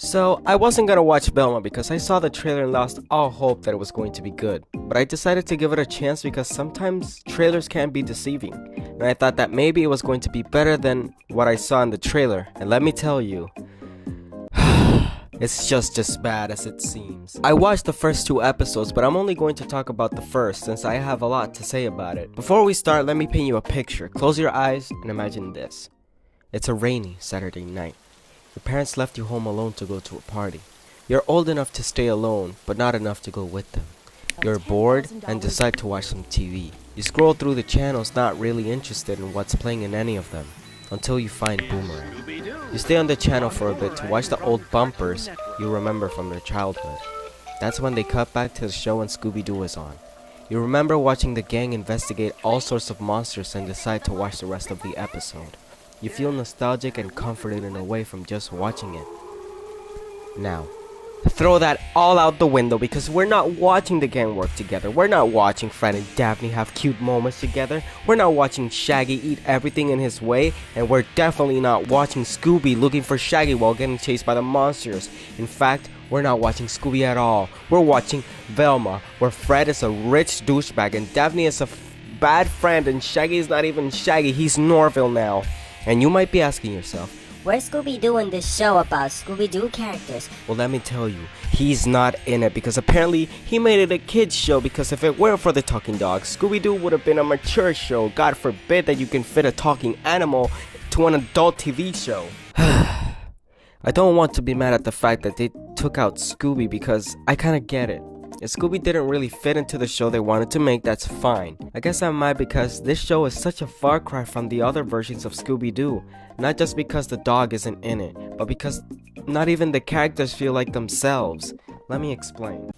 So, I wasn't gonna watch Velma because I saw the trailer and lost all hope that it was going to be good. But I decided to give it a chance because sometimes trailers can be deceiving. And I thought that maybe it was going to be better than what I saw in the trailer. And let me tell you, it's just as bad as it seems. I watched the first 2 episodes, but I'm only going to talk about the first since I have a lot to say about it. Before we start, let me paint you a picture. Close your eyes and imagine this. It's a rainy Saturday night. Your parents left you home alone to go to a party. You're old enough to stay alone, but not enough to go with them. You're bored and decide to watch some TV. You scroll through the channels not really interested in what's playing in any of them, until you find Boomerang. You stay on the channel for a bit to watch the old bumpers you remember from your childhood. That's when they cut back to the show and Scooby-Doo is on. You remember watching the gang investigate all sorts of monsters and decide to watch the rest of the episode. You feel nostalgic and comforted in a way from just watching it. Now, throw that all out the window because we're not watching the gang work together. We're not watching Fred and Daphne have cute moments together. We're not watching Shaggy eat everything in his way. And we're definitely not watching Scooby looking for Shaggy while getting chased by the monsters. In fact, we're not watching Scooby at all. We're watching Velma, where Fred is a rich douchebag and Daphne is a bad friend and Shaggy is not even Shaggy, he's Norville now. And you might be asking yourself, where's Scooby-Doo in this show about Scooby-Doo characters? well, let me tell you, he's not in it because apparently he made it a kid's show because if it weren't for the talking dogs, Scooby-Doo would have been a mature show. God forbid that you can fit a talking animal to an adult TV show. I don't want to be mad at the fact that they took out Scooby because I kinda get it. If Scooby didn't really fit into the show they wanted to make, that's fine. I guess I'm mad because this show is such a far cry from the other versions of Scooby-Doo. Not just because the dog isn't in it, but because not even the characters feel like themselves. Let me explain.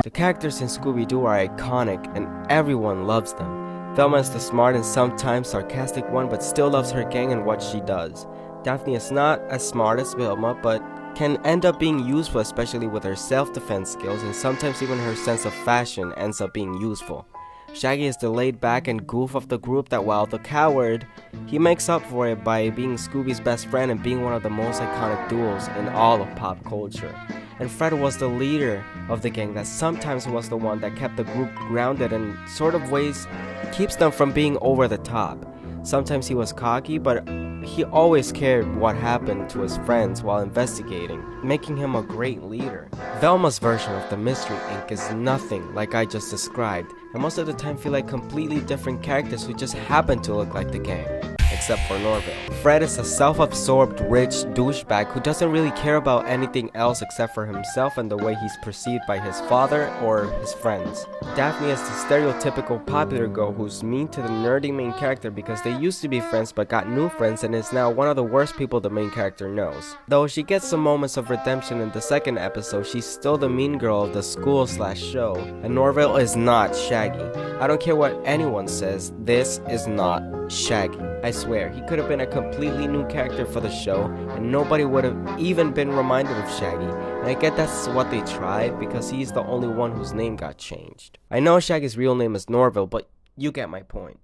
The characters in Scooby-Doo are iconic and everyone loves them. Velma is the smart and sometimes sarcastic one but still loves her gang and what she does. Daphne is not as smart as Velma but can end up being useful, especially with her self-defense skills, and sometimes even her sense of fashion ends up being useful. Shaggy is the laid-back and goof of the group that while the coward, he makes up for it by being Scooby's best friend and being one of the most iconic duos in all of pop culture. And Fred was the leader of the gang that sometimes was the one that kept the group grounded and sort of ways keeps them from being over the top. Sometimes he was cocky, but he always cared what happened to his friends while investigating, making him a great leader. Velma's version of the Mystery Inc. is nothing like I just described, and most of the time feel like completely different characters who just happen to look like the gang, except for Norville. Fred is a self-absorbed, rich douchebag who doesn't really care about anything else except for himself and the way he's perceived by his father or his friends. Daphne is the stereotypical popular girl who's mean to the nerdy main character because they used to be friends but got new friends and is now one of the worst people the main character knows. Though she gets some moments of redemption in the second episode, she's still the mean girl of the school/show, and Norville is not Shaggy. I don't care what anyone says, this is not Shaggy. I swear, he could have been a completely new character for the show, and nobody would have even been reminded of Shaggy. And I get that's what they tried, because he's the only one whose name got changed. I know Shaggy's real name is Norville, but you get my point.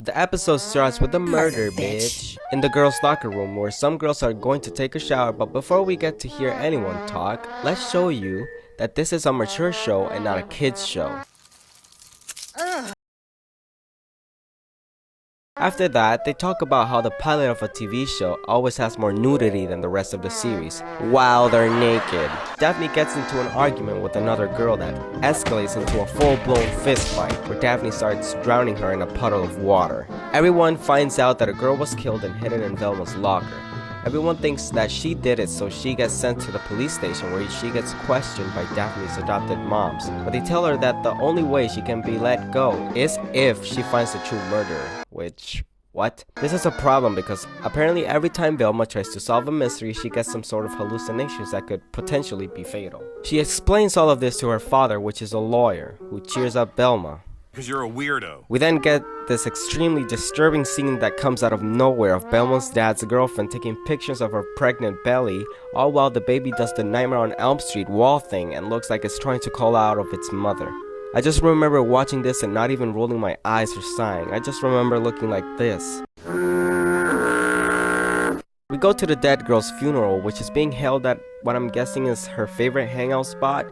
The episode starts with a murder, bitch, in the girls' locker room where some girls are going to take a shower, but before we get to hear anyone talk, let's show you that this is a mature show and not a kids show. After that, they talk about how the pilot of a TV show always has more nudity than the rest of the series, while they're naked. Daphne gets into an argument with another girl that escalates into a full-blown fist fight, where Daphne starts drowning her in a puddle of water. Everyone finds out that a girl was killed and hidden in Velma's locker. Everyone thinks that she did it, so she gets sent to the police station where she gets questioned by Daphne's adopted moms. But they tell her that the only way she can be let go is if she finds the true murderer. Which, what? This is a problem because apparently every time Velma tries to solve a mystery, she gets some sort of hallucinations that could potentially be fatal. She explains all of this to her father, which is a lawyer, who cheers up Velma. Because you're a weirdo. We then get this extremely disturbing scene that comes out of nowhere of Velma's dad's girlfriend taking pictures of her pregnant belly, all while the baby does the Nightmare on Elm Street wall thing and looks like it's trying to call out of its mother. I just remember watching this and not even rolling my eyes or sighing. I just remember looking like this. We go to the dead girl's funeral, which is being held at what I'm guessing is her favorite hangout spot,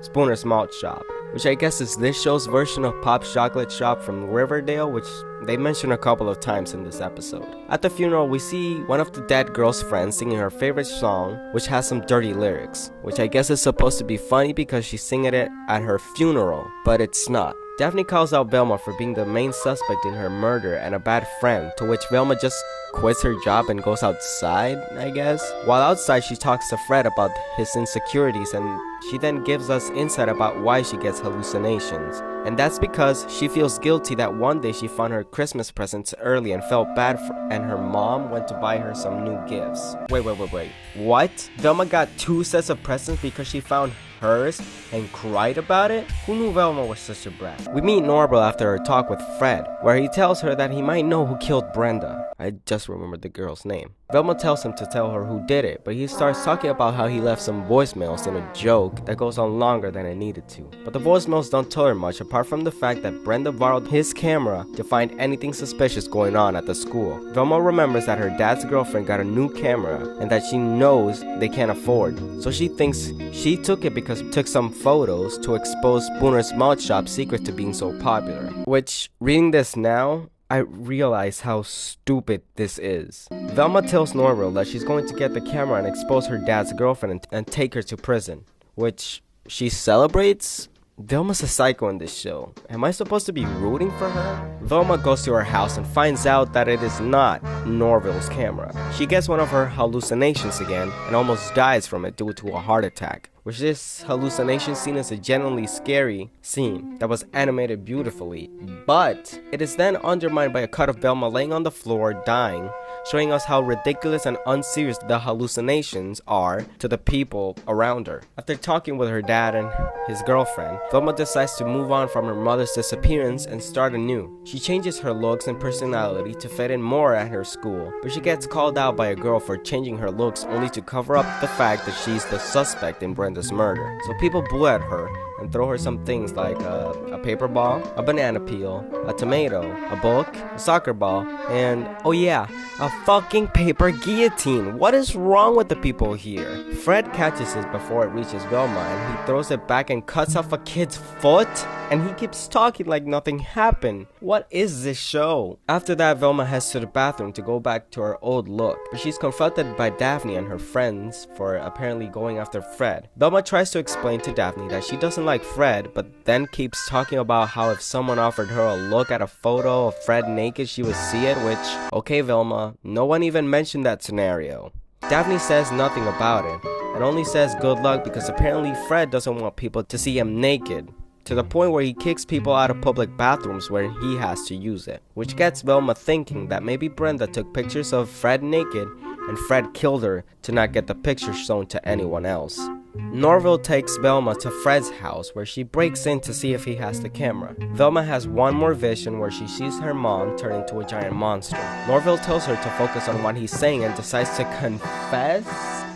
Spooner's Malt Shop, which I guess is this show's version of Pop's Chocolate Shop from Riverdale, which they mention a couple of times in this episode. At the funeral, we see one of the dead girl's friends singing her favorite song, which has some dirty lyrics, which I guess is supposed to be funny because she's singing it at her funeral, but it's not. Daphne calls out Velma for being the main suspect in her murder and a bad friend, to which Velma just quits her job and goes outside, I guess. While outside, she talks to Fred about his insecurities, and she then gives us insight about why she gets hallucinations. And that's because she feels guilty that one day she found her Christmas presents early and felt bad and her mom went to buy her some new gifts. Wait. What? Velma got 2 sets of presents because she found hers and cried about it? Who knew Velma was such a brat? We meet Norval after her talk with Fred, where he tells her that he might know who killed Brenda. I just remembered the girl's name. Velma tells him to tell her who did it, but he starts talking about how he left some voicemails in a joke that goes on longer than it needed to. But the voicemails don't tell her much apart from the fact that Brenda borrowed his camera to find anything suspicious going on at the school. Velma remembers that her dad's girlfriend got a new camera and that she knows they can't afford, so she thinks she took it because it took some photos to expose Spooner's Malt Shop's secret to being so popular. Which, reading this now, I realize how stupid this is. Velma tells Norval that she's going to get the camera and expose her dad's girlfriend and take her to prison, which she celebrates. Velma's a psycho in this show. Am I supposed to be rooting for her? Velma goes to her house and finds out that it is not Norval's camera. She gets one of her hallucinations again and almost dies from it due to a heart attack, which this hallucination scene is a genuinely scary scene that was animated beautifully, but it is then undermined by a cut of Velma laying on the floor dying, showing us how ridiculous and unserious the hallucinations are to the people around her. After talking with her dad and his girlfriend, Velma decides to move on from her mother's disappearance and start anew. She changes her looks and personality to fit in more at her school, but she gets called out by a girl for changing her looks only to cover up the fact that she's the suspect in Brenda's murder. So people boo at her and throw her some things like a paper ball, a banana peel, a tomato, a book, a soccer ball, and oh yeah, a fucking paper guillotine. What is wrong with the people here? Fred catches it before it reaches Velma and he throws it back and cuts off a kid's foot, and he keeps talking like nothing happened. What is this show? After that, Velma heads to the bathroom to go back to her old look, but she's confronted by Daphne and her friends for apparently going after Fred. Velma tries to explain to Daphne that she doesn't like Fred, but then keeps talking about how if someone offered her a look at a photo of Fred naked, she would see it, which, okay Velma, no one even mentioned that scenario. Daphne says nothing about it, and only says good luck because apparently Fred doesn't want people to see him naked, to the point where he kicks people out of public bathrooms where he has to use it, which gets Velma thinking that maybe Brenda took pictures of Fred naked and Fred killed her to not get the picture shown to anyone else. Norval takes Velma to Fred's house where she breaks in to see if he has the camera. Velma has one more vision where she sees her mom turn into a giant monster. Norval tells her to focus on what he's saying and decides to confess.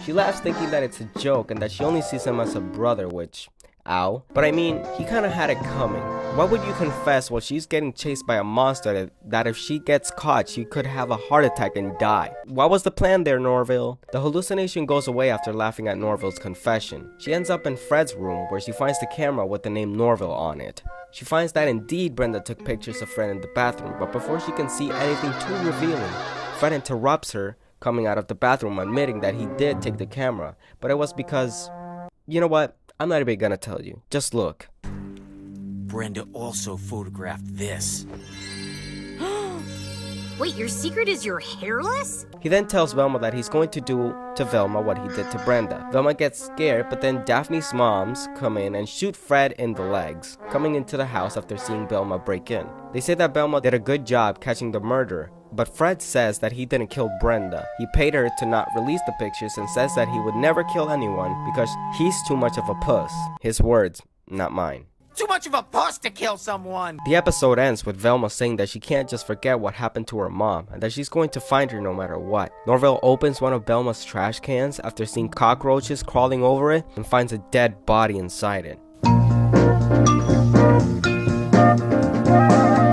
She laughs thinking that it's a joke and that she only sees him as a brother, which, ow. But I mean, he kinda had it coming. Why would you confess while she's getting chased by a monster that if she gets caught, she could have a heart attack and die? What was the plan there, Norval? The hallucination goes away after laughing at Norval's confession. She ends up in Fred's room where she finds the camera with the name Norval on it. She finds that indeed Brenda took pictures of Fred in the bathroom, but before she can see anything too revealing, Fred interrupts her, coming out of the bathroom admitting that he did take the camera, but it was because, you know what? I'm not even gonna tell you. Just look. Brenda also photographed this. Wait, your secret is you're hairless? He then tells Velma that he's going to do to Velma what he did to Brenda. Velma gets scared, but then Daphne's moms come in and shoot Fred in the legs, coming into the house after seeing Velma break in. They say that Velma did a good job catching the murderer, but Fred says that he didn't kill Brenda. He paid her to not release the pictures and says that he would never kill anyone because he's too much of a puss. His words, not mine. Too much of a puss to kill someone! The episode ends with Velma saying that she can't just forget what happened to her mom and that she's going to find her no matter what. Norval opens one of Velma's trash cans after seeing cockroaches crawling over it and finds a dead body inside it.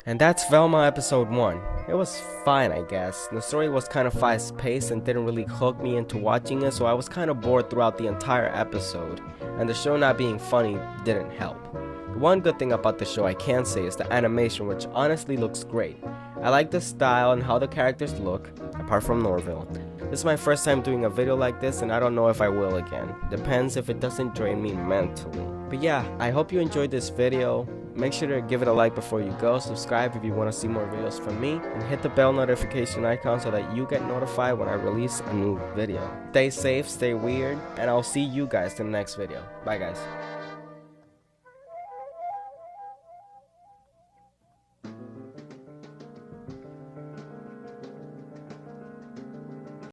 And that's Velma episode 1. It was fine, I guess. The story was kind of fast paced and didn't really hook me into watching it, so I was kind of bored throughout the entire episode, and the show not being funny didn't help. The one good thing about the show I can say is the animation, which honestly looks great. I like the style and how the characters look, apart from Norville. This is my first time doing a video like this, and I don't know if I will again. Depends if it doesn't drain me mentally. But yeah, I hope you enjoyed this video. Make sure to give it a like before you go, subscribe if you want to see more videos from me, and hit the bell notification icon so that you get notified when I release a new video. Stay safe, stay weird, and I'll see you guys in the next video. Bye guys.